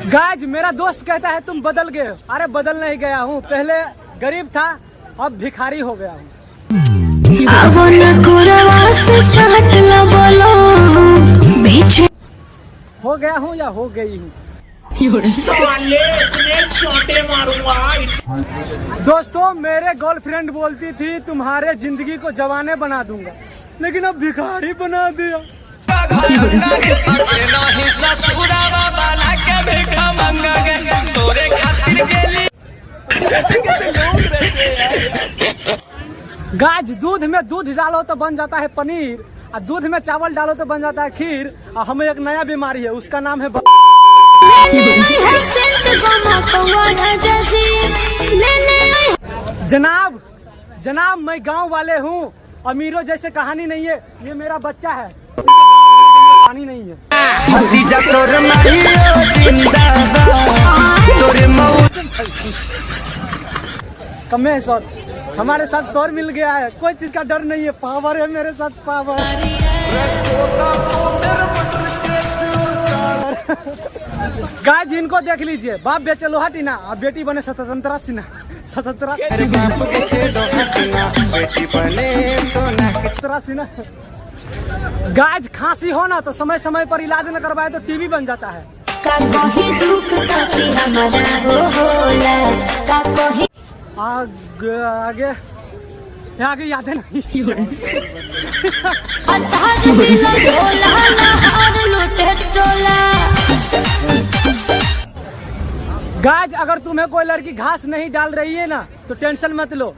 Guys मेरा दोस्त कहता है तुम बदल गए हो। अरे बदल नहीं गया हूँ, पहले गरीब था अब भिखारी हो गया हूँ। हो गया हूँ या हो गई हूँ। छोटे मारूंगा। दोस्तों मेरे गर्लफ्रेंड बोलती थी तुम्हारे जिंदगी को जवाने बना दूंगा, लेकिन अब भिखारी बना दिया। गाज दूध में दूध डालो तो बन जाता है पनीर, और दूध में चावल डालो तो बन जाता है खीर। और हमें एक नया बीमारी है, उसका नाम है जनाब जनाब मैं गांव वाले हूँ, अमीरों जैसे कहानी नहीं है। ये मेरा बच्चा है, कहानी नहीं है। कम है सर, हमारे साथ सौर मिल गया है, कोई चीज का डर नहीं है। पावर है मेरे साथ, पावर। गाइस इनको देख लीजिए, बाप बेचे लोहा टीना और बेटी बने स्वतंत्रता सिन्हा। स्वतंत्रता सिन्हा। गाइस खांसी हो ना तो समय समय पर इलाज न करवाए तो टीबी बन जाता है। आगे आगे आगे याद है नहीं। गाइस अगर तुम्हें कोई लड़की घास नहीं डाल रही है ना तो टेंशन मत लो,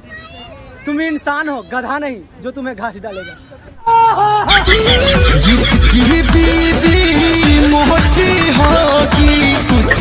तुम इंसान हो, गधा नहीं जो तुम्हें घास डालेगा। जिसकी बीबी मोटी होगी उस